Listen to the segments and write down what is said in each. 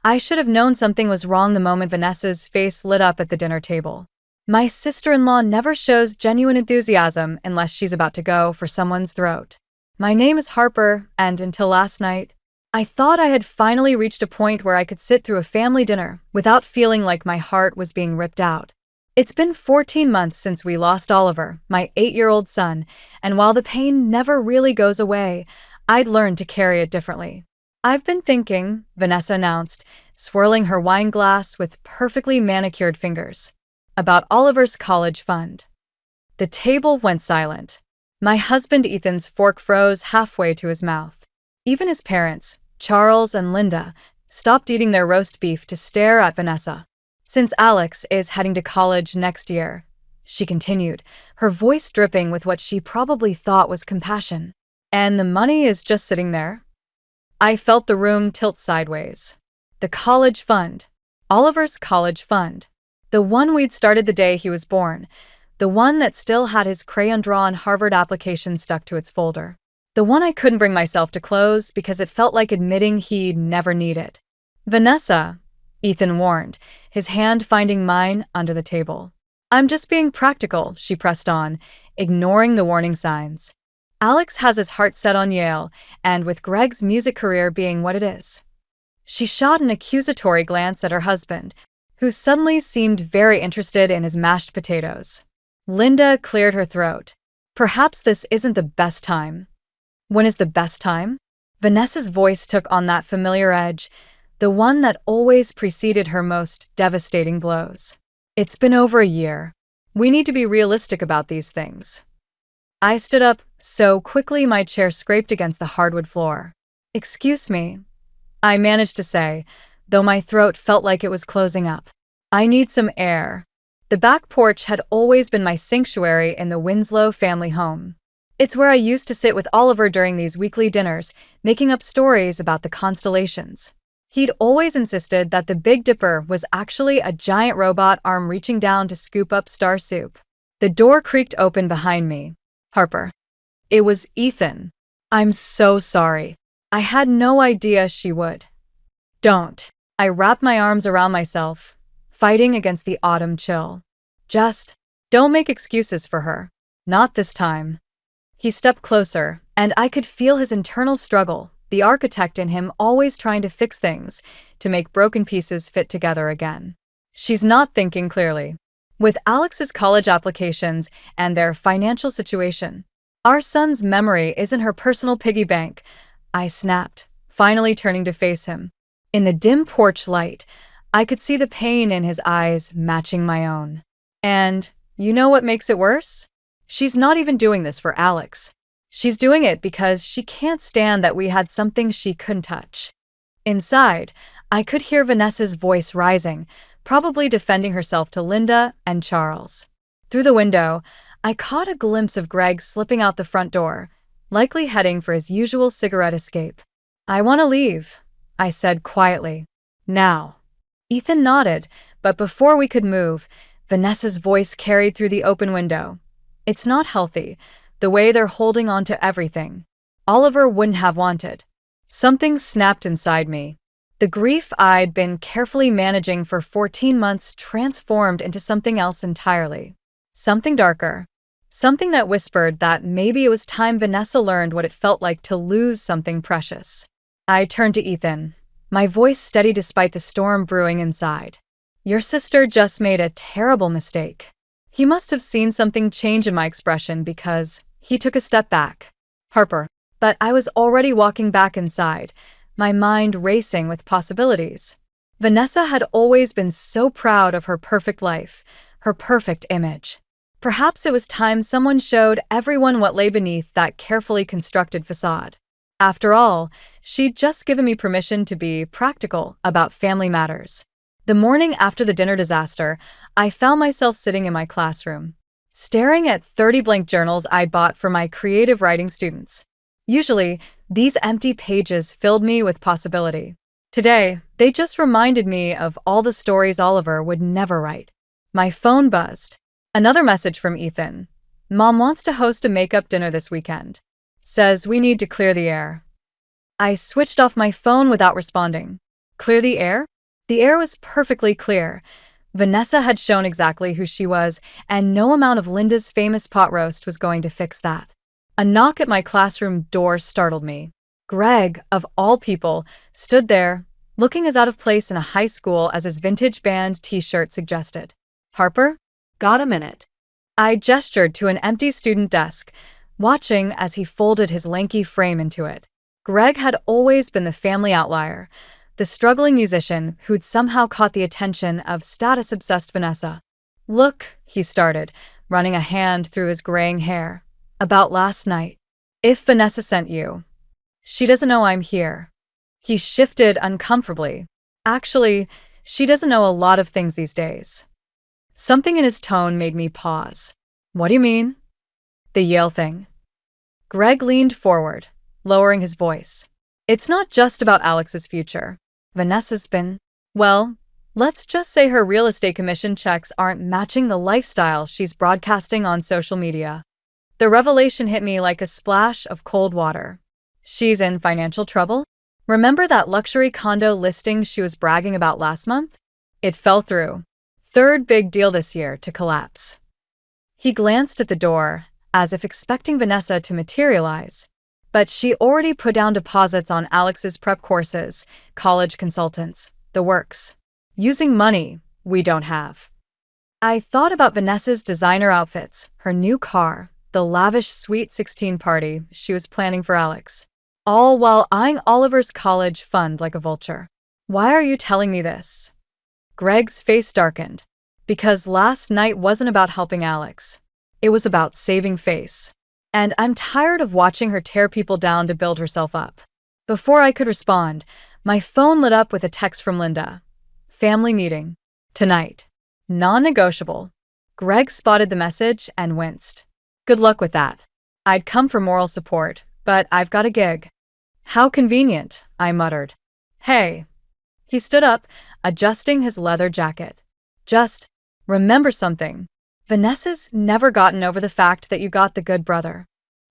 I should have known something was wrong the moment Vanessa's face lit up at the dinner table. My sister-in-law never shows genuine enthusiasm unless she's about to go for someone's throat. My name is Harper, and until last night, I thought I had finally reached a point where I could sit through a family dinner without feeling like my heart was being ripped out. It's been 14 months since we lost Oliver, my 8-year-old son, and while the pain never really goes away, I'd learned to carry it differently. "I've been thinking," Vanessa announced, swirling her wine glass with perfectly manicured fingers, "about Oliver's college fund." The table went silent. My husband Ethan's fork froze halfway to his mouth. Even his parents, Charles and Linda, stopped eating their roast beef to stare at Vanessa. "Since Alex is heading to college next year," she continued, her voice dripping with what she probably thought was compassion. "And the money is just sitting there?" I felt the room tilt sideways. The college fund. Oliver's college fund. The one we'd started the day he was born. The one that still had his crayon-drawn Harvard application stuck to its folder. The one I couldn't bring myself to close because it felt like admitting he'd never need it. "Vanessa," Ethan warned, his hand finding mine under the table. "I'm just being practical," she pressed on, ignoring the warning signs. "Alex has his heart set on Yale, and with Greg's music career being what it is." She shot an accusatory glance at her husband, who suddenly seemed very interested in his mashed potatoes. Linda cleared her throat. "Perhaps this isn't the best time." "When is the best time?" Vanessa's voice took on that familiar edge, the one that always preceded her most devastating blows. "It's been over a year. We need to be realistic about these things." I stood up so quickly my chair scraped against the hardwood floor. "Excuse me," I managed to say, though my throat felt like it was closing up. "I need some air." The back porch had always been my sanctuary in the Winslow family home. It's where I used to sit with Oliver during these weekly dinners, making up stories about the constellations. He'd always insisted that the Big Dipper was actually a giant robot arm reaching down to scoop up star soup. The door creaked open behind me. "Harper." It was Ethan. "I'm so sorry. I had no idea she would." "Don't." I wrapped my arms around myself, fighting against the autumn chill. "Just don't make excuses for her. Not this time." He stepped closer, and I could feel his internal struggle, the architect in him always trying to fix things, to make broken pieces fit together again. "She's not thinking clearly. With Alex's college applications and their financial situation, our son's memory isn't her personal piggy bank," I snapped, finally turning to face him. In the dim porch light, I could see the pain in his eyes matching my own. "And you know what makes it worse? She's not even doing this for Alex. She's doing it because she can't stand that we had something she couldn't touch." Inside, I could hear Vanessa's voice rising, probably defending herself to Linda and Charles. Through the window, I caught a glimpse of Greg slipping out the front door, likely heading for his usual cigarette escape. "I want to leave," I said quietly. "Now." Ethan nodded, but before we could move, Vanessa's voice carried through the open window. "It's not healthy, the way they're holding on to everything. Oliver wouldn't have wanted." Something snapped inside me. The grief I'd been carefully managing for 14 months transformed into something else entirely. Something darker. Something that whispered that maybe it was time Vanessa learned what it felt like to lose something precious. I turned to Ethan, my voice steady despite the storm brewing inside. "Your sister just made a terrible mistake." He must have seen something change in my expression because he took a step back. "Harper." But I was already walking back inside, my mind racing with possibilities. Vanessa had always been so proud of her perfect life, her perfect image. Perhaps it was time someone showed everyone what lay beneath that carefully constructed facade. After all, she'd just given me permission to be practical about family matters. The morning after the dinner disaster, I found myself sitting in my classroom, staring at 30 blank journals I'd bought for my creative writing students. Usually, these empty pages filled me with possibility. Today, they just reminded me of all the stories Oliver would never write. My phone buzzed. Another message from Ethan. "Mom wants to host a makeup dinner this weekend. Says we need to clear the air." I switched off my phone without responding. Clear the air? The air was perfectly clear. Vanessa had shown exactly who she was, and no amount of Linda's famous pot roast was going to fix that. A knock at my classroom door startled me. Greg, of all people, stood there, looking as out of place in a high school as his vintage band t-shirt suggested. Harper? Got a minute? I gestured to an empty student desk, watching as he folded his lanky frame into it. Greg had always been the family outlier, the struggling musician who'd somehow caught the attention of status-obsessed Vanessa. Look, he started, running a hand through his graying hair. About last night. If Vanessa sent you. She doesn't know I'm here. He shifted uncomfortably. Actually, she doesn't know a lot of things these days. Something in his tone made me pause. What do you mean? The Yale thing. Greg leaned forward, lowering his voice. It's not just about Alex's future. Vanessa's been, well, let's just say her real estate commission checks aren't matching the lifestyle she's broadcasting on social media. The revelation hit me like a splash of cold water. She's in financial trouble? Remember that luxury condo listing she was bragging about last month? It fell through. Third big deal this year to collapse. He glanced at the door, as if expecting Vanessa to materialize. But she already put down deposits on Alex's prep courses, college consultants, the works. Using money we don't have. I thought about Vanessa's designer outfits, her new car, the lavish Sweet 16 party she was planning for Alex. All while eyeing Oliver's college fund like a vulture. Why are you telling me this? Greg's face darkened. Because last night wasn't about helping Alex. It was about saving face. And I'm tired of watching her tear people down to build herself up. Before I could respond, my phone lit up with a text from Linda. Family meeting. Tonight. Non-negotiable. Greg spotted the message and winced. Good luck with that. I'd come for moral support, but I've got a gig. How convenient, I muttered. Hey. He stood up, adjusting his leather jacket. Just remember something. Vanessa's never gotten over the fact that you got the good brother.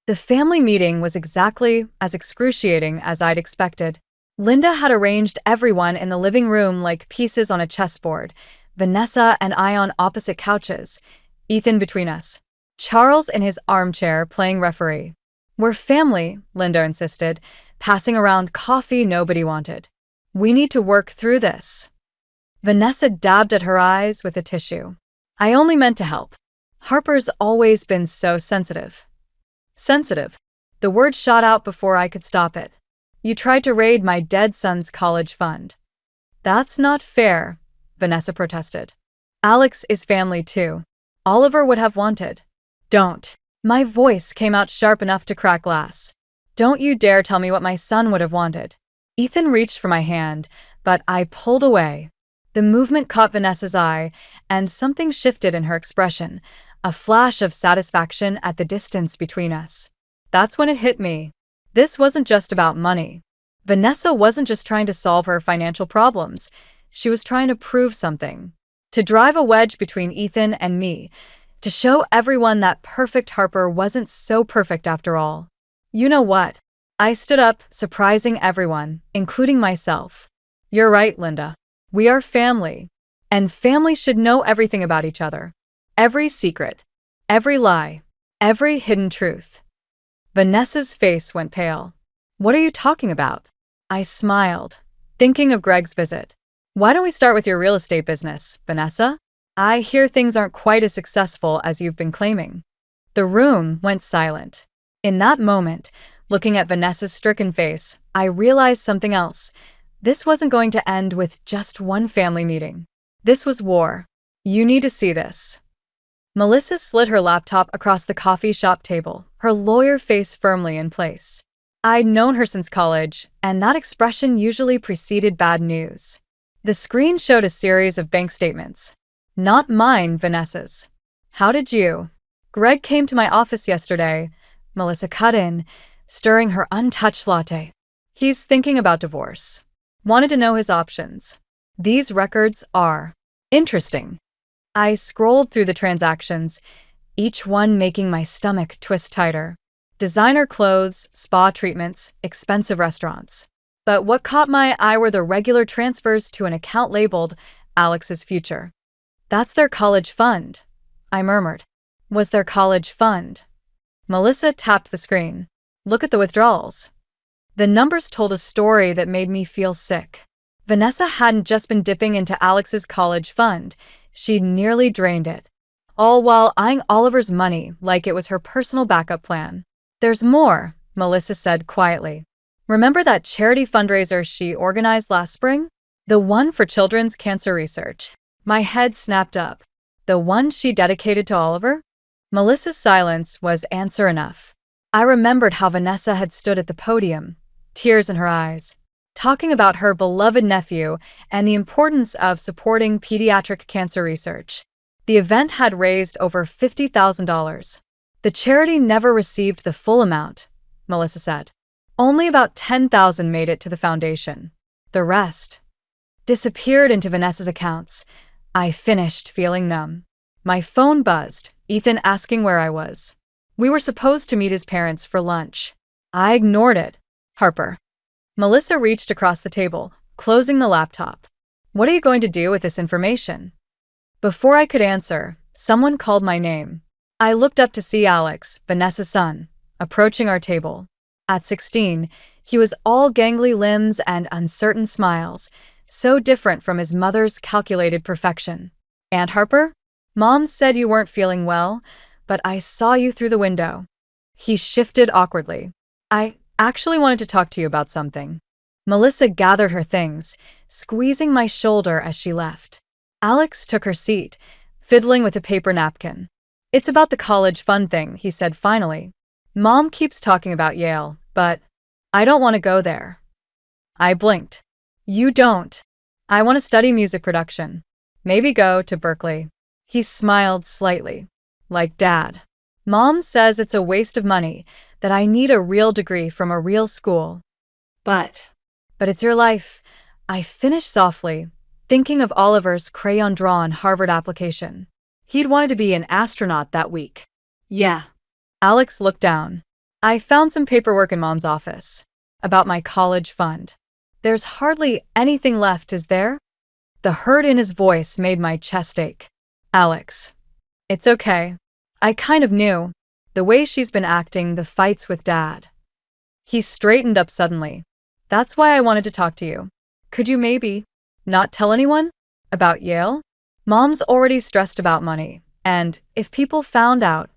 The family meeting was exactly as excruciating as I'd expected. Linda had arranged everyone in the living room like pieces on a chessboard, Vanessa and I on opposite couches, Ethan between us, Charles in his armchair playing referee. We're family, Linda insisted, passing around coffee nobody wanted. We need to work through this. Vanessa dabbed at her eyes with a tissue. I only meant to help. Harper's always been so sensitive. Sensitive. The word shot out before I could stop it. You tried to raid my dead son's college fund. That's not fair, Vanessa protested. Alex is family too. Oliver would have wanted. Don't. My voice came out sharp enough to crack glass. Don't you dare tell me what my son would have wanted. Ethan reached for my hand, but I pulled away. The movement caught Vanessa's eye, and something shifted in her expression, a flash of satisfaction at the distance between us. That's when it hit me. This wasn't just about money. Vanessa wasn't just trying to solve her financial problems. She was trying to prove something. To drive a wedge between Ethan and me. To show everyone that perfect Harper wasn't so perfect after all. You know what? I stood up, surprising everyone, including myself. You're right, Linda. We are family. And family should know everything about each other. Every secret. Every lie. Every hidden truth. Vanessa's face went pale. What are you talking about? I smiled, thinking of Greg's visit. Why don't we start with your real estate business, Vanessa? I hear things aren't quite as successful as you've been claiming. The room went silent. In that moment, looking at Vanessa's stricken face, I realized something else. This wasn't going to end with just one family meeting. This was war. You need to see this. Melissa slid her laptop across the coffee shop table, her lawyer face firmly in place. I'd known her since college, and that expression usually preceded bad news. The screen showed a series of bank statements. Not mine, Vanessa's. How did you? Greg came to my office yesterday, Melissa cut in, stirring her untouched latte. He's thinking about divorce. Wanted to know his options. These records are interesting. I scrolled through the transactions, each one making my stomach twist tighter. Designer clothes, spa treatments, expensive restaurants. But what caught my eye were the regular transfers to an account labeled Alex's Future. That's their college fund, I murmured. Was their college fund? Melissa tapped the screen. Look at the withdrawals. The numbers told a story that made me feel sick. Vanessa hadn't just been dipping into Alex's college fund, she'd nearly drained it. All while eyeing Oliver's money like it was her personal backup plan. There's more, Melissa said quietly. Remember that charity fundraiser she organized last spring? The one for children's cancer research. My head snapped up. The one she dedicated to Oliver? Melissa's silence was answer enough. I remembered how Vanessa had stood at the podium, tears in her eyes, talking about her beloved nephew and the importance of supporting pediatric cancer research. The event had raised over $50,000. The charity never received the full amount, Melissa said. Only about $10,000 made it to the foundation. The rest disappeared into Vanessa's accounts. I finished feeling numb. My phone buzzed, Ethan asking where I was. We were supposed to meet his parents for lunch. I ignored it. Harper. Melissa reached across the table, closing the laptop. What are you going to do with this information? Before I could answer, someone called my name. I looked up to see Alex, Vanessa's son, approaching our table. At 16, he was all gangly limbs and uncertain smiles, so different from his mother's calculated perfection. Aunt Harper? Mom said you weren't feeling well, but I saw you through the window. He shifted awkwardly. I actually wanted to talk to you about something. Melissa gathered her things, squeezing my shoulder as she left. Alex took her seat, fiddling with a paper napkin. It's about the college fund thing, he said finally. Mom keeps talking about Yale, but I don't want to go there. I blinked. You don't. I want to study music production. Maybe go to Berkeley. He smiled slightly. Like Dad. Mom says it's a waste of money, that I need a real degree from a real school. But it's your life. I finished softly, thinking of Oliver's crayon-drawn Harvard application. He'd wanted to be an astronaut that week. Yeah. Alex looked down. I found some paperwork in Mom's office. About my college fund. There's hardly anything left, is there? The hurt in his voice made my chest ache. Alex. It's okay. I kind of knew. The way she's been acting, the fights with Dad. He straightened up suddenly. That's why I wanted to talk to you. Could you maybe not tell anyone? About Yale? Mom's already stressed about money, and if people found out.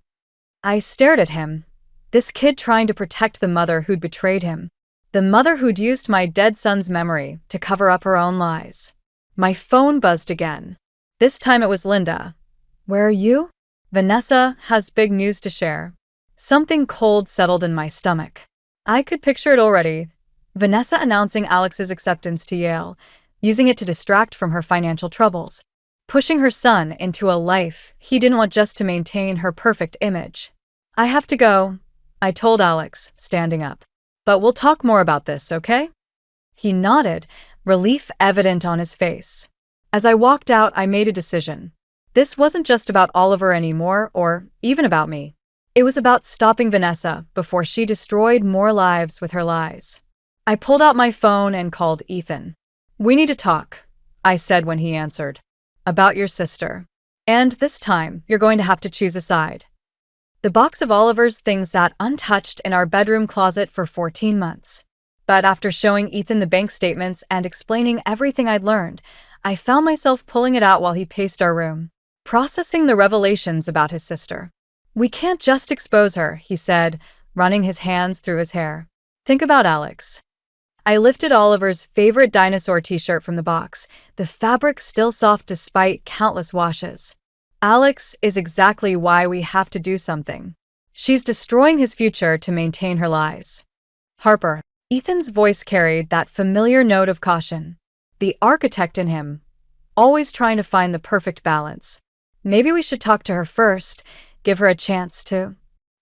I stared at him. This kid trying to protect the mother who'd betrayed him. The mother who'd used my dead son's memory to cover up her own lies. My phone buzzed again. This time it was Linda. Where are you? Vanessa has big news to share. Something cold settled in my stomach. I could picture it already. Vanessa announcing Alex's acceptance to Yale, using it to distract from her financial troubles. Pushing her son into a life he didn't want just to maintain her perfect image. I have to go, I told Alex, standing up. But we'll talk more about this, okay? He nodded, relief evident on his face. As I walked out, I made a decision. This wasn't just about Oliver anymore, or even about me. It was about stopping Vanessa before she destroyed more lives with her lies. I pulled out my phone and called Ethan. We need to talk, I said when he answered. About your sister. And this time, you're going to have to choose a side. The box of Oliver's things sat untouched in our bedroom closet for 14 months. But after showing Ethan the bank statements and explaining everything I'd learned, I found myself pulling it out while he paced our room, processing the revelations about his sister. We can't just expose her, he said, running his hands through his hair. Think about Alex. I lifted Oliver's favorite dinosaur t-shirt from the box, the fabric still soft despite countless washes. Alex is exactly why we have to do something. She's destroying his future to maintain her lies. Harper. Ethan's voice carried that familiar note of caution. The architect in him, always trying to find the perfect balance. Maybe we should talk to her first, give her a chance to.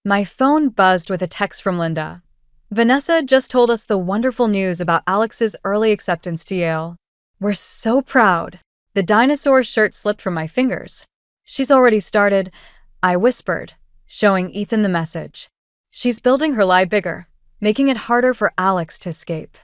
My phone buzzed with a text from Linda. Vanessa just told us the wonderful news about Alex's early acceptance to Yale. We're so proud. The dinosaur shirt slipped from my fingers. She's already started, I whispered, showing Ethan the message. She's building her lie bigger, making it harder for Alex to escape.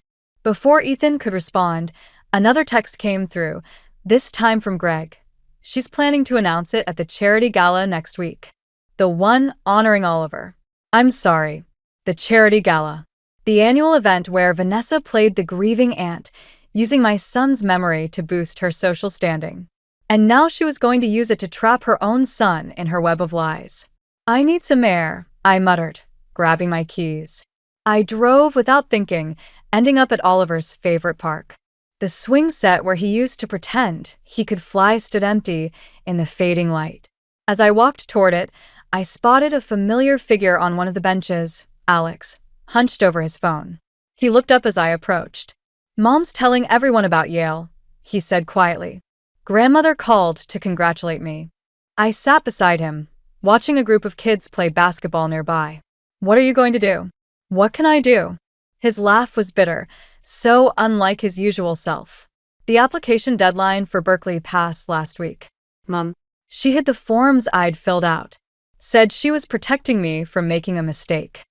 Before Ethan could respond, another text came through, this time from Greg. She's planning to announce it at the charity gala next week. The one honoring Oliver. I'm sorry. The charity gala. The annual event where Vanessa played the grieving aunt, using my son's memory to boost her social standing. And now she was going to use it to trap her own son in her web of lies. I need some air, I muttered, grabbing my keys. I drove without thinking, ending up at Oliver's favorite park. The swing set where he used to pretend he could fly stood empty in the fading light. As I walked toward it, I spotted a familiar figure on one of the benches, Alex, hunched over his phone. He looked up as I approached. Mom's telling everyone about Yale, he said quietly. Grandmother called to congratulate me. I sat beside him, watching a group of kids play basketball nearby. What are you going to do? What can I do? His laugh was bitter, so unlike his usual self. The application deadline for Berkeley passed last week. Mom. She hid the forms I'd filled out. Said she was protecting me from making a mistake.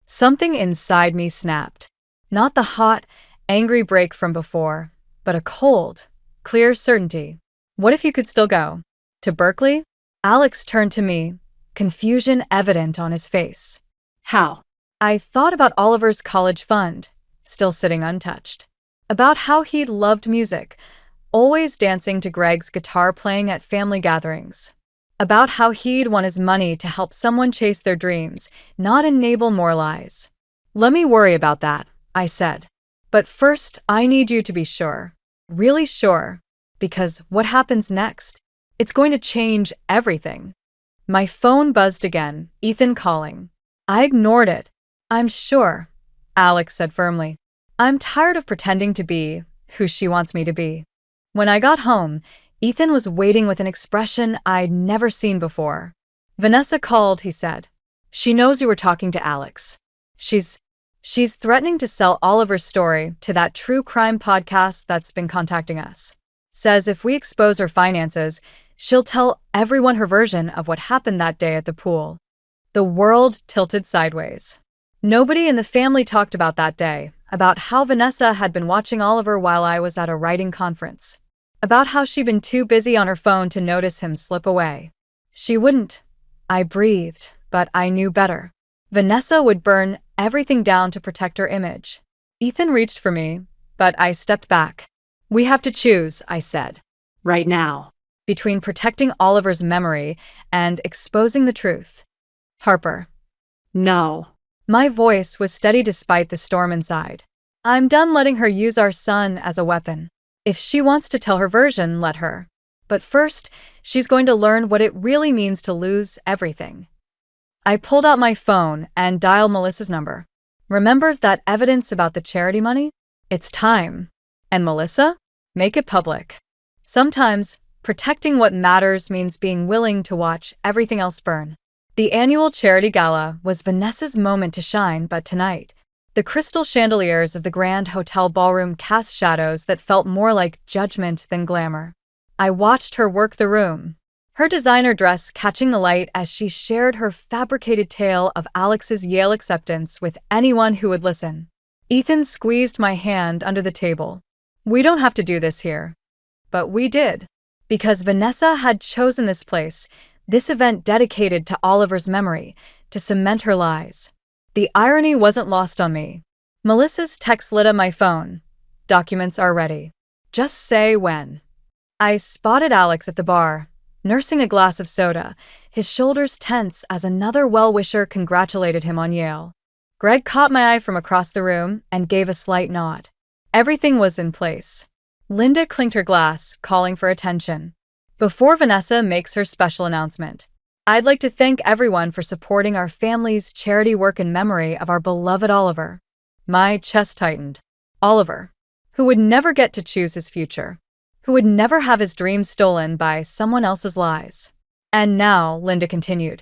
Something inside me snapped. Not the hot, angry break from before, but a cold, clear certainty. What if you could still go? To Berkeley? Alex turned to me, confusion evident on his face. How? I thought about Oliver's college fund, still sitting untouched. About how he'd loved music, always dancing to Greg's guitar playing at family gatherings. About how he'd want his money to help someone chase their dreams, not enable more lies. Let me worry about that, I said. But first, I need you to be sure. Really sure. Because what happens next? It's going to change everything. My phone buzzed again, Ethan calling. I ignored it. I'm sure, Alex said firmly. I'm tired of pretending to be who she wants me to be. When I got home, Ethan was waiting with an expression I'd never seen before. Vanessa called, he said. She knows you were talking to Alex. She's threatening to sell Oliver's story to that true crime podcast that's been contacting us. Says if we expose her finances, she'll tell everyone her version of what happened that day at the pool. The world tilted sideways. Nobody in the family talked about that day, about how Vanessa had been watching Oliver while I was at a writing conference. About how she'd been too busy on her phone to notice him slip away. She wouldn't. I breathed, but I knew better. Vanessa would burn everything down to protect her image. Ethan reached for me, but I stepped back. We have to choose, I said. Right now. Between protecting Oliver's memory and exposing the truth. Harper. No. My voice was steady despite the storm inside. I'm done letting her use our son as a weapon. If she wants to tell her version, let her. But first, she's going to learn what it really means to lose everything. I pulled out my phone and dialed Melissa's number. Remember that evidence about the charity money? It's time. And Melissa? Make it public. Sometimes, protecting what matters means being willing to watch everything else burn. The annual charity gala was Vanessa's moment to shine, but tonight, the crystal chandeliers of the Grand Hotel ballroom cast shadows that felt more like judgment than glamour. I watched her work the room, her designer dress catching the light as she shared her fabricated tale of Alex's Yale acceptance with anyone who would listen. Ethan squeezed my hand under the table. We don't have to do this here. But we did. Because Vanessa had chosen this place, this event dedicated to Oliver's memory, to cement her lies. The irony wasn't lost on me. Melissa's text lit up my phone. Documents are ready. Just say when. I spotted Alex at the bar, nursing a glass of soda, his shoulders tense as another well-wisher congratulated him on Yale. Greg caught my eye from across the room and gave a slight nod. Everything was in place. Linda clinked her glass, calling for attention. Before Vanessa makes her special announcement, I'd like to thank everyone for supporting our family's charity work in memory of our beloved Oliver. My chest tightened. Oliver, who would never get to choose his future, who would never have his dreams stolen by someone else's lies. And now, Linda continued,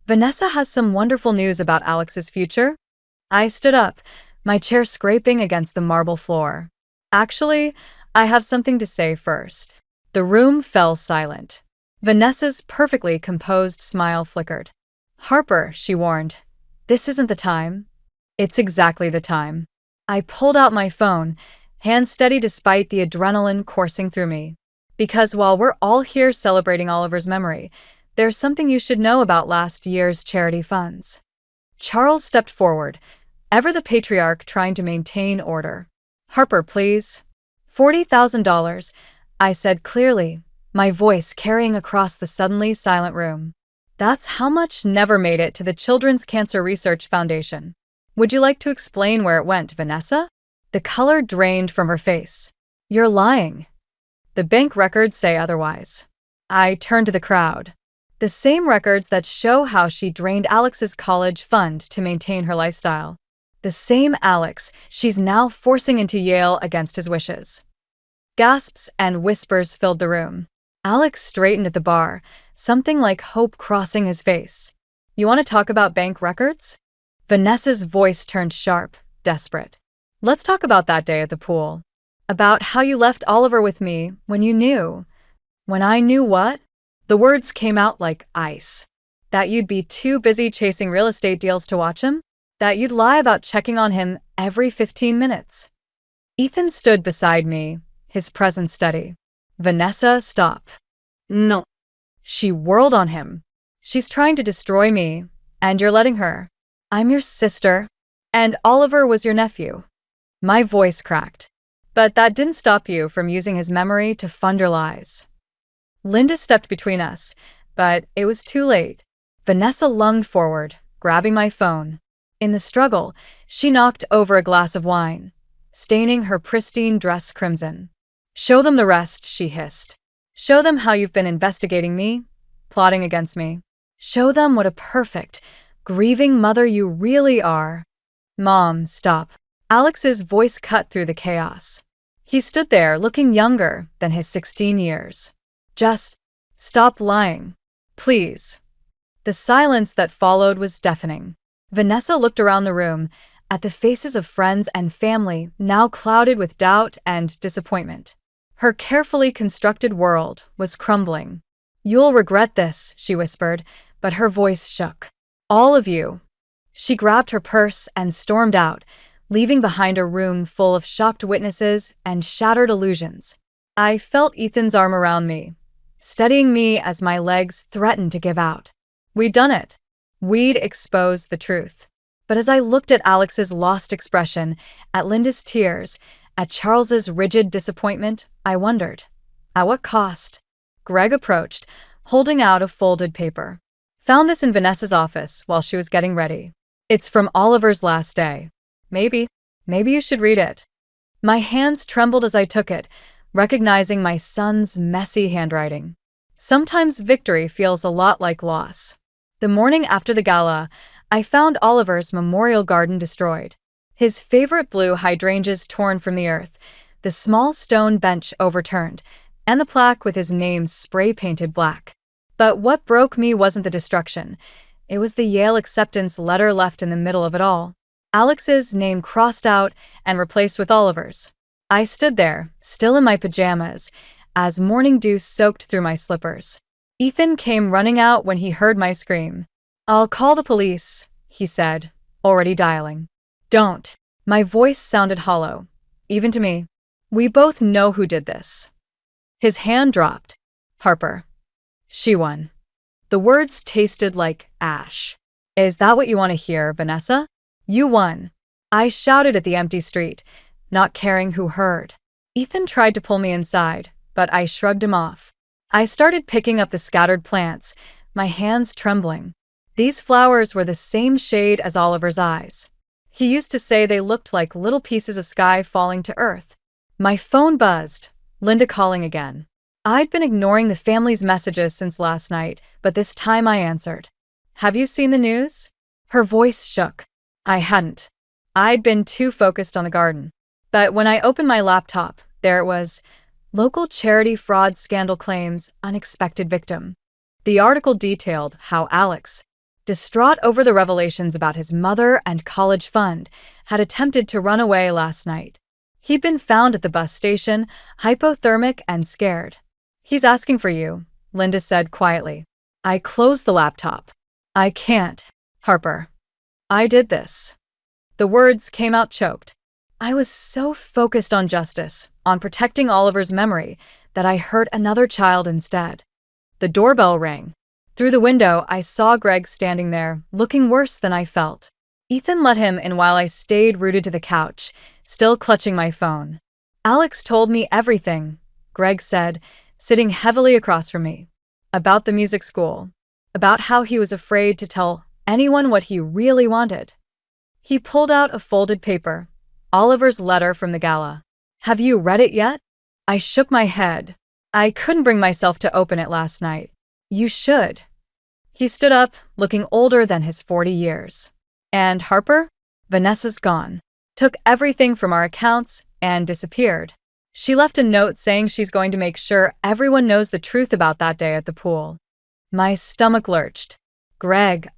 Vanessa has some wonderful news about Alex's future. I stood up, my chair scraping against the marble floor. Actually, I have something to say first. The room fell silent. Vanessa's perfectly composed smile flickered. Harper, she warned, this isn't the time. It's exactly the time. I pulled out my phone, hands steady despite the adrenaline coursing through me. Because while we're all here celebrating Oliver's memory, there's something you should know about last year's charity funds. Charles stepped forward, ever the patriarch trying to maintain order. Harper, please. $40,000, I said clearly, my voice carrying across the suddenly silent room. That's how much never made it to the Children's Cancer Research Foundation. Would you like to explain where it went, Vanessa? The color drained from her face. You're lying. The bank records say otherwise. I turned to the crowd. The same records that show how she drained Alex's college fund to maintain her lifestyle. The same Alex she's now forcing into Yale against his wishes. Gasps and whispers filled the room. Alex straightened at the bar, something like hope crossing his face. You want to talk about bank records? Vanessa's voice turned sharp, desperate. Let's talk about that day at the pool. About how you left Oliver with me when you knew. When I knew what? The words came out like ice. That you'd be too busy chasing real estate deals to watch him? That you'd lie about checking on him every 15 minutes. Ethan stood beside me, his presence steady. Vanessa, stop. No. She whirled on him. She's trying to destroy me, and you're letting her. I'm your sister, and Oliver was your nephew. My voice cracked. But that didn't stop you from using his memory to fund your lies. Linda stepped between us, but it was too late. Vanessa lunged forward, grabbing my phone. In the struggle, she knocked over a glass of wine, staining her pristine dress crimson. Show them the rest, she hissed. Show them how you've been investigating me, plotting against me. Show them what a perfect, grieving mother you really are. Mom, stop. Alex's voice cut through the chaos. He stood there looking younger than his 16 years. Just stop lying. Please. The silence that followed was deafening. Vanessa looked around the room, at the faces of friends and family now clouded with doubt and disappointment. Her carefully constructed world was crumbling. You'll regret this, she whispered, but her voice shook. All of you. She grabbed her purse and stormed out, leaving behind a room full of shocked witnesses and shattered illusions. I felt Ethan's arm around me, steadying me as my legs threatened to give out. We'd done it. We'd exposed the truth. But as I looked at Alex's lost expression, at Linda's tears, at Charles's rigid disappointment, I wondered, at what cost? Greg approached, holding out a folded paper. Found this in Vanessa's office while she was getting ready. It's from Oliver's last day. Maybe you should read it. My hands trembled as I took it, recognizing my son's messy handwriting. Sometimes victory feels a lot like loss. The morning after the gala, I found Oliver's memorial garden destroyed. His favorite blue hydrangeas torn from the earth, the small stone bench overturned, and the plaque with his name spray-painted black. But what broke me wasn't the destruction. It was the Yale acceptance letter left in the middle of it all. Alex's name crossed out and replaced with Oliver's. I stood there, still in my pajamas, as morning dew soaked through my slippers. Ethan came running out when he heard my scream. I'll call the police, he said, already dialing. Don't. My voice sounded hollow, even to me. We both know who did this. His hand dropped. Harper. She won. The words tasted like ash. Is that what you want to hear, Vanessa? You won. I shouted at the empty street, not caring who heard. Ethan tried to pull me inside, but I shrugged him off. I started picking up the scattered plants, my hands trembling. These flowers were the same shade as Oliver's eyes. He used to say they looked like little pieces of sky falling to earth. My phone buzzed, Linda calling again. I'd been ignoring the family's messages since last night, but this time I answered. Have you seen the news? Her voice shook. I hadn't. I'd been too focused on the garden. But when I opened my laptop, there it was. Local charity fraud scandal claims unexpected victim. The article detailed how Alex, distraught over the revelations about his mother and college fund, had attempted to run away last night. He'd been found at the bus station, hypothermic and scared. He's asking for you, Linda said quietly. I closed the laptop. I can't, Harper. I did this. The words came out choked. I was so focused on justice, on protecting Oliver's memory, that I hurt another child instead. The doorbell rang. Through the window, I saw Greg standing there, looking worse than I felt. Ethan let him in while I stayed rooted to the couch, still clutching my phone. Alex told me everything, Greg said, sitting heavily across from me. About the music school. About how he was afraid to tell anyone what he really wanted. He pulled out a folded paper, Oliver's letter from the gala. Have you read it yet? I shook my head. I couldn't bring myself to open it last night. You should. He stood up, looking older than his 40 years. And Harper? Vanessa's gone. Took everything from our accounts and disappeared. She left a note saying she's going to make sure everyone knows the truth about that day at the pool. My stomach lurched. Greg,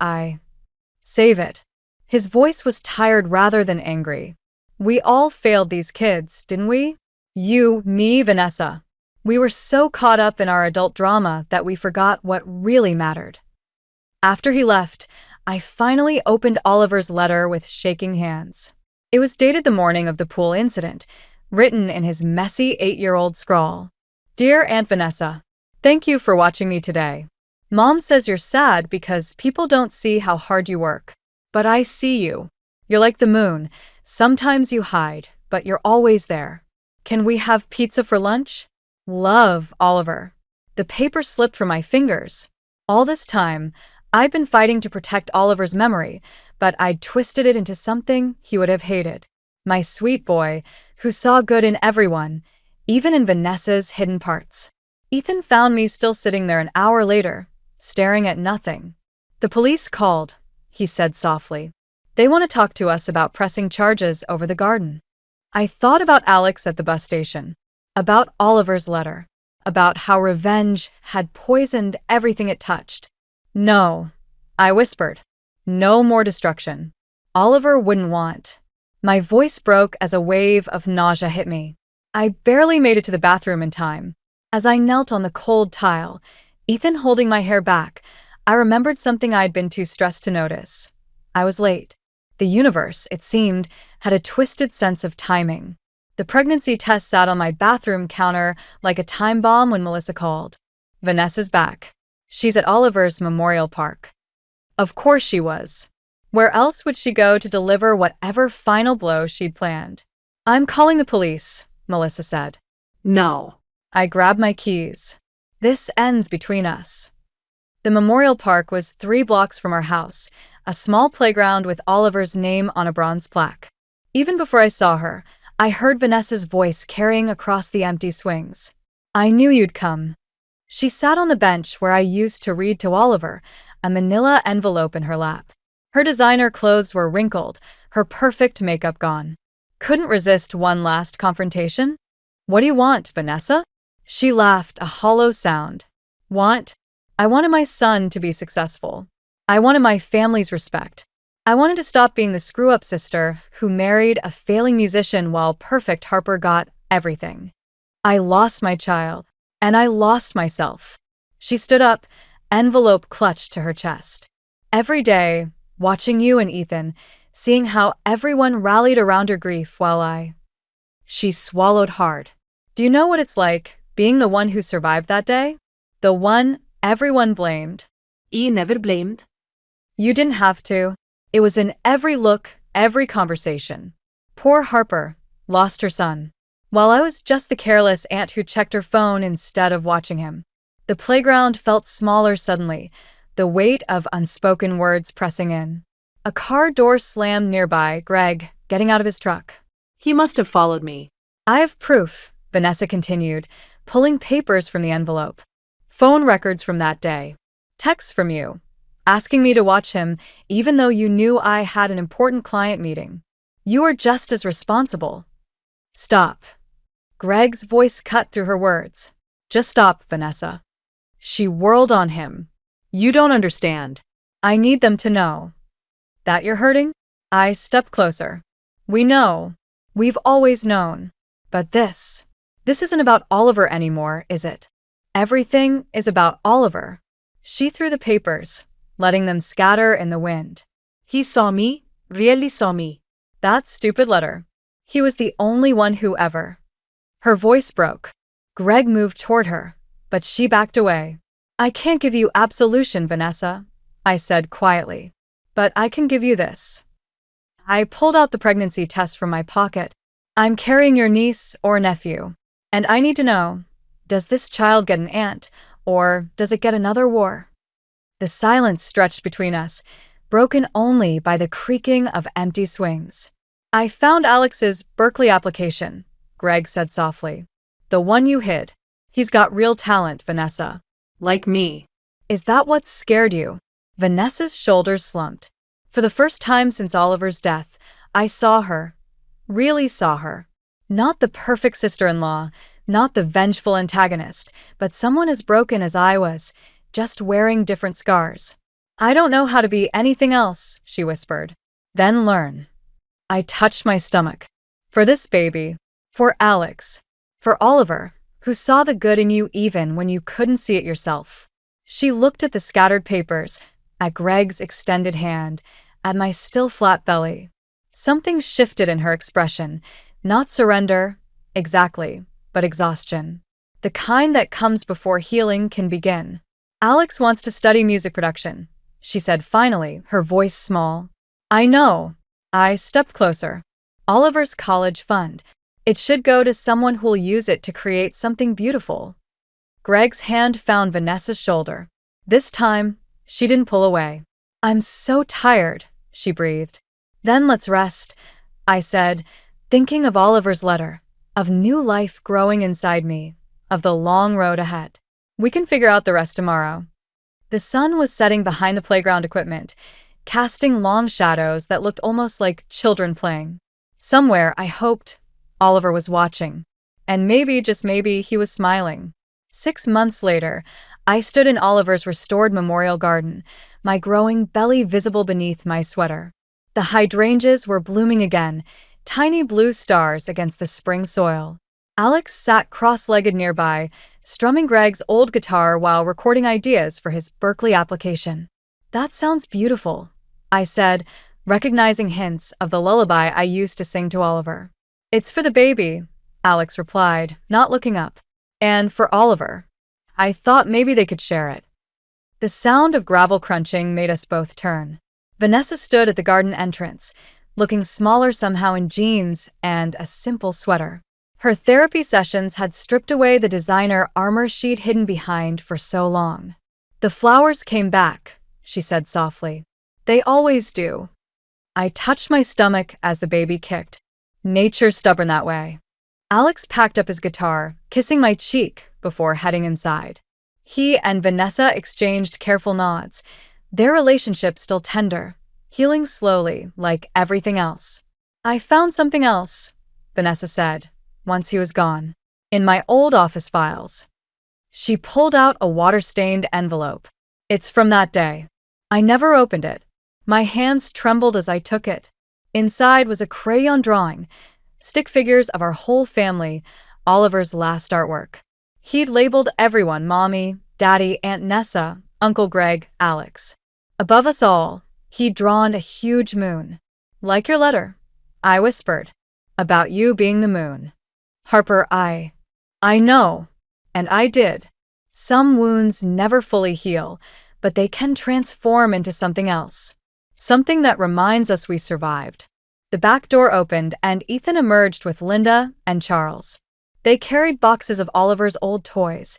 Save it. His voice was tired rather than angry. We all failed these kids, didn't we? You, me, Vanessa. We were so caught up in our adult drama that we forgot what really mattered. After he left, I finally opened Oliver's letter with shaking hands. It was dated the morning of the pool incident, written in his messy 8-year-old scrawl. Dear Aunt Vanessa, thank you for watching me today. Mom says you're sad because people don't see how hard you work. But I see you. You're like the moon. Sometimes you hide, but you're always there. Can we have pizza for lunch? Love, Oliver. The paper slipped from my fingers. All this time, I'd been fighting to protect Oliver's memory, but I'd twisted it into something he would have hated. My sweet boy, who saw good in everyone, even in Vanessa's hidden parts. Ethan found me still sitting there an hour later, staring at nothing. The police called, he said softly. They want to talk to us about pressing charges over the garden. I thought about Alex at the bus station, about Oliver's letter, about how revenge had poisoned everything it touched. No, I whispered. No more destruction. Oliver wouldn't want. My voice broke as a wave of nausea hit me. I barely made it to the bathroom in time. As I knelt on the cold tile, Ethan holding my hair back, I remembered something I'd been too stressed to notice. I was late. The universe, it seemed, had a twisted sense of timing. The pregnancy test sat on my bathroom counter like a time bomb when Melissa called. Vanessa's back. She's at Oliver's Memorial Park. Of course she was. Where else would she go to deliver whatever final blow she'd planned? I'm calling the police, Melissa said. No. I grabbed my keys. This ends between us. The Memorial Park was 3 blocks from our house, a small playground with Oliver's name on a bronze plaque. Even before I saw her, I heard Vanessa's voice carrying across the empty swings. I knew you'd come. She sat on the bench where I used to read to Oliver, a manila envelope in her lap. Her designer clothes were wrinkled, her perfect makeup gone. Couldn't resist one last confrontation. What do you want, Vanessa? She laughed, a hollow sound. Want? I wanted my son to be successful. I wanted my family's respect. I wanted to stop being the screw-up sister who married a failing musician while perfect Harper got everything. I lost my child, and I lost myself. She stood up, envelope clutched to her chest. Every day, watching you and Ethan, seeing how everyone rallied around her grief while She swallowed hard. Do you know what it's like, being the one who survived that day? The one everyone blamed. I never blamed. You didn't have to. It was in every look, every conversation. Poor Harper lost her son, while I was just the careless aunt who checked her phone instead of watching him. The playground felt smaller suddenly, the weight of unspoken words pressing in. A car door slammed nearby, Greg getting out of his truck. He must have followed me. I have proof, Vanessa continued, pulling papers from the envelope. Phone records from that day. Texts from you, asking me to watch him even though you knew I had an important client meeting. You are just as responsible. Stop. Greg's voice cut through her words. Just stop, Vanessa. She whirled on him. You don't understand. I need them to know. That you're hurting? I stepped closer. We know. We've always known. But this isn't about Oliver anymore, is it? Everything is about Oliver. She threw the papers, letting them scatter in the wind. He saw me, really saw me. That stupid letter. He was the only one who ever. Her voice broke. Greg moved toward her, but she backed away. I can't give you absolution, Vanessa, I said quietly. But I can give you this. I pulled out the pregnancy test from my pocket. I'm carrying your niece or nephew. And I need to know, does this child get an aunt, or does it get another war? The silence stretched between us, broken only by the creaking of empty swings. I found Alex's Berkeley application, Greg said softly. The one you hid. He's got real talent, Vanessa. Like me. Is that what scared you? Vanessa's shoulders slumped. For the first time since Oliver's death, I saw her. Really saw her. Not the perfect sister-in-law, not the vengeful antagonist, but someone as broken as I was, just wearing different scars. I don't know how to be anything else, she whispered. Then learn. I touched my stomach. For this baby. For Alex. For Oliver, who saw the good in you even when you couldn't see it yourself. She looked at the scattered papers, at Greg's extended hand, at my still flat belly. Something shifted in her expression. Not surrender, exactly, but exhaustion. The kind that comes before healing can begin. Alex wants to study music production, she said finally, her voice small. I know. I stepped closer. Oliver's college fund. It should go to someone who'll use it to create something beautiful. Greg's hand found Vanessa's shoulder. This time, she didn't pull away. I'm so tired, she breathed. Then let's rest, I said, thinking of Oliver's letter, of new life growing inside me, of the long road ahead. We can figure out the rest tomorrow. The sun was setting behind the playground equipment, casting long shadows that looked almost like children playing. Somewhere, I hoped, Oliver was watching. And maybe, just maybe, he was smiling. 6 months later, I stood in Oliver's restored memorial garden, my growing belly visible beneath my sweater. The hydrangeas were blooming again, tiny blue stars against the spring soil. Alex sat cross-legged nearby, strumming Greg's old guitar while recording ideas for his Berkeley application. That sounds beautiful, I said, recognizing hints of the lullaby I used to sing to Oliver. It's for the baby, Alex replied, not looking up. And for Oliver. I thought maybe they could share it. The sound of gravel crunching made us both turn. Vanessa stood at the garden entrance, looking smaller somehow in jeans and a simple sweater. Her therapy sessions had stripped away the designer armor she'd hidden behind for so long. The flowers came back, she said softly. They always do. I touched my stomach as the baby kicked. Nature's stubborn that way. Alex packed up his guitar, kissing my cheek before heading inside. He and Vanessa exchanged careful nods, their relationship still tender, healing slowly like everything else. I found something else, Vanessa said, once he was gone. In my old office files. She pulled out a water-stained envelope. It's from that day. I never opened it. My hands trembled as I took it. Inside was a crayon drawing, stick figures of our whole family, Oliver's last artwork. He'd labeled everyone, Mommy, Daddy, Aunt Nessa, Uncle Greg, Alex. Above us all, he'd drawn a huge moon. Like your letter, I whispered. About you being the moon. Harper, I know, and I did. Some wounds never fully heal, but they can transform into something else. Something that reminds us we survived. The back door opened and Ethan emerged with Linda and Charles. They carried boxes of Oliver's old toys,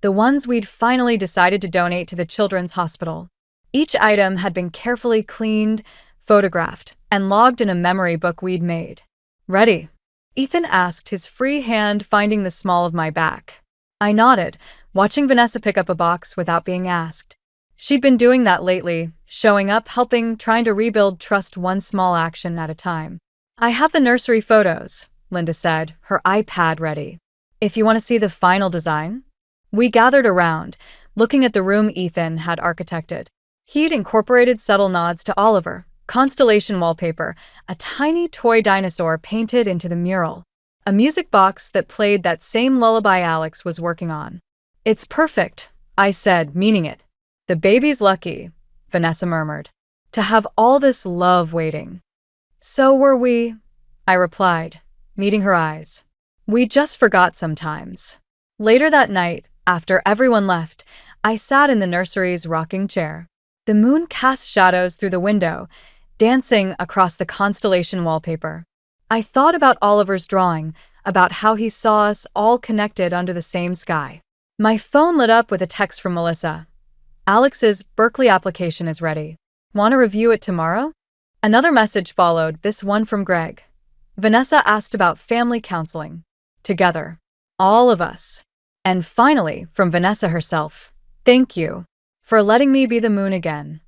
the ones we'd finally decided to donate to the children's hospital. Each item had been carefully cleaned, photographed, and logged in a memory book we'd made. Ready? Ethan asked, his free hand finding the small of my back. I nodded, watching Vanessa pick up a box without being asked. She'd been doing that lately, showing up, helping, trying to rebuild trust one small action at a time. I have the nursery photos, Linda said, her iPad ready. If you want to see the final design? We gathered around, looking at the room Ethan had architected. He'd incorporated subtle nods to Oliver, constellation wallpaper, a tiny toy dinosaur painted into the mural, a music box that played that same lullaby Alex was working on. It's perfect, I said, meaning it. The baby's lucky, Vanessa murmured, to have all this love waiting. So were we, I replied, meeting her eyes. We just forgot sometimes. Later that night, after everyone left, I sat in the nursery's rocking chair. The moon cast shadows through the window, dancing across the constellation wallpaper. I thought about Oliver's drawing, about how he saw us all connected under the same sky. My phone lit up with a text from Melissa. Alex's Berkeley application is ready. Want to review it tomorrow? Another message followed, this one from Greg. Vanessa asked about family counseling. Together. All of us. And finally, from Vanessa herself. Thank you for letting me be the moon again.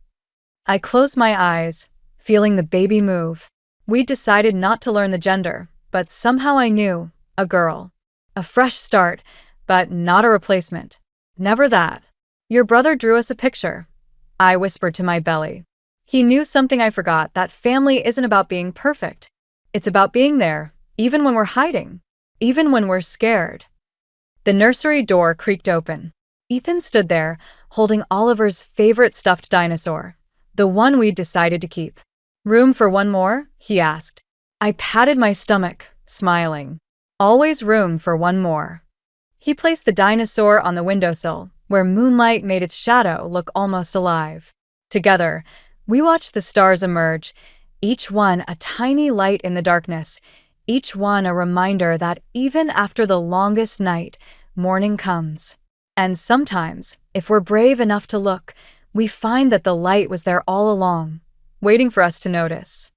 I closed my eyes, feeling the baby move. We decided not to learn the gender, but somehow I knew, a girl. A fresh start, but not a replacement. Never that. Your brother drew us a picture. I whispered to my belly. He knew something I forgot, that family isn't about being perfect. It's about being there, even when we're hiding, even when we're scared. The nursery door creaked open. Ethan stood there, holding Oliver's favorite stuffed dinosaur, the one we'd decided to keep. Room for one more? He asked. I patted my stomach, smiling. Always room for one more. He placed the dinosaur on the windowsill, where moonlight made its shadow look almost alive. Together, we watched the stars emerge, each one a tiny light in the darkness, each one a reminder that even after the longest night, morning comes. And sometimes, if we're brave enough to look, we find that the light was there all along, waiting for us to notice.